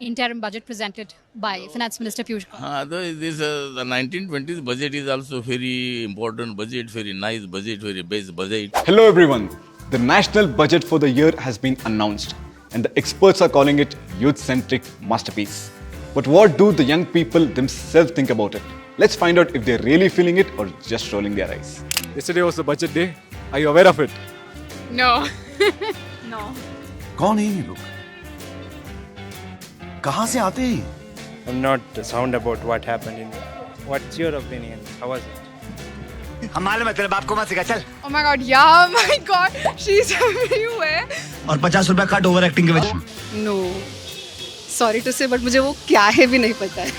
interim budget presented by Finance Minister Piyush Goyal. The 1920s budget is also very important budget, very nice budget, very best budget. Hello everyone. The national budget for the year has been announced and the experts are calling it youth-centric masterpiece. But what do the young people themselves think about it? Let's find out if they're really feeling it or just rolling their eyes. Yesterday was the budget day. Are you aware of it? No. No. कौन है ये लोग कहाँ से आते हैं I'm not sound about what happened in. What's your opinion? How was it? हम मालूम है तेरे बाप को मत सिखा चल Oh my god, yeah, my god, she's everywhere. और 50 रुपया कट ओवर एक्टिंग के वजह No. Sorry to say, but मुझे वो क्या है भी नहीं पता है.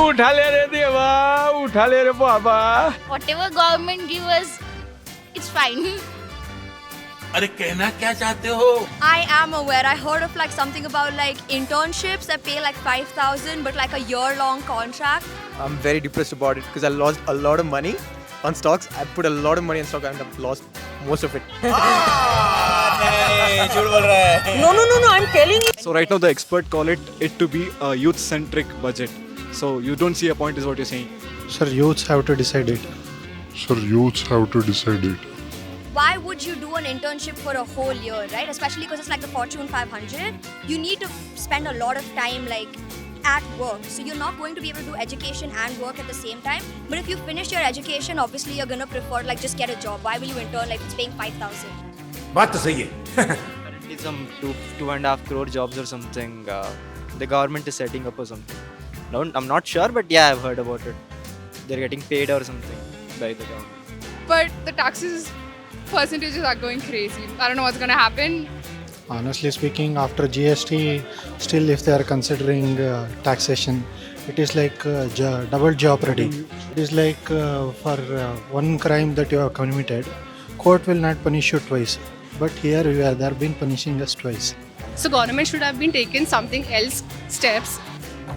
उठा ले रे देवा, उठा ले रे बाबा. Whatever government give us, it's fine. अरे कहना क्या चाहते हो? I am aware. I heard of like something about like internships that pay like 5,000 but like a year-long contract. I'm very depressed about it because I lost a lot of money on stocks. I put a lot of money on stock and I've lost most of it. No, I'm telling you. So right now the expert call it to be a youth-centric budget. So you don't see a point is what you're saying. Sir, youths have to decide it. Sir, youths have to decide it. Why would you do an internship for a whole year, right? Especially because it's like the Fortune 500. You need to spend a lot of time like at work. So you're not going to be able to do education and work at the same time. But if you finish your education, obviously you're gonna prefer like just get a job. Why will you intern like it's paying 5,000? बात तो सही है Currently some 2.5 crore jobs or something the government is setting up or something. No, I'm not sure, but yeah, I've heard about it. They're getting paid or something by the government. But the taxes percentages are going crazy. I don't know what's gonna happen. Honestly speaking, after GST, still if they are considering taxation, it is like double jeopardy. It is like for one crime that you have committed, court will not punish you twice. But here they have been punishing us twice. So government should have been taken something else steps.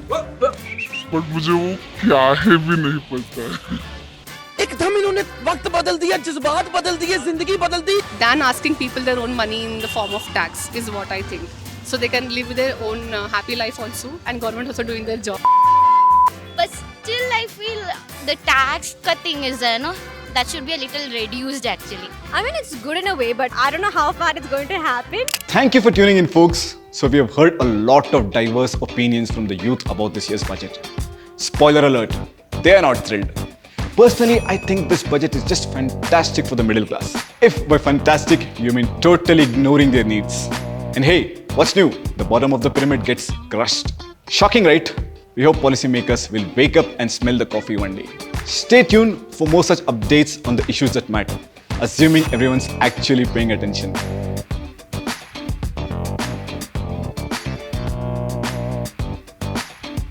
But मुझे वो क्या है भी नहीं पता. एकदम इन्होंने वक्त बदल दिया जज्बात बदल दिए जिंदगी बदल दी Than asking people their own money in the form of tax is what I think. So they can live their own happy life also, and government also doing their job. But still, I feel the tax cutting is there, no? That should be a little reduced actually. I mean, it's good in a way, but I don't know how far it's going to happen. Thank you for tuning in, folks. So we have heard a lot of diverse opinions from the youth about this year's budget. Spoiler alert, they are not thrilled. Personally, I think this budget is just fantastic for the middle class. If by fantastic, you mean totally ignoring their needs. And hey, what's new? The bottom of the pyramid gets crushed. Shocking, right? We hope policymakers will wake up and smell the coffee one day. Stay tuned for more such updates on the issues that matter, assuming everyone's actually paying attention.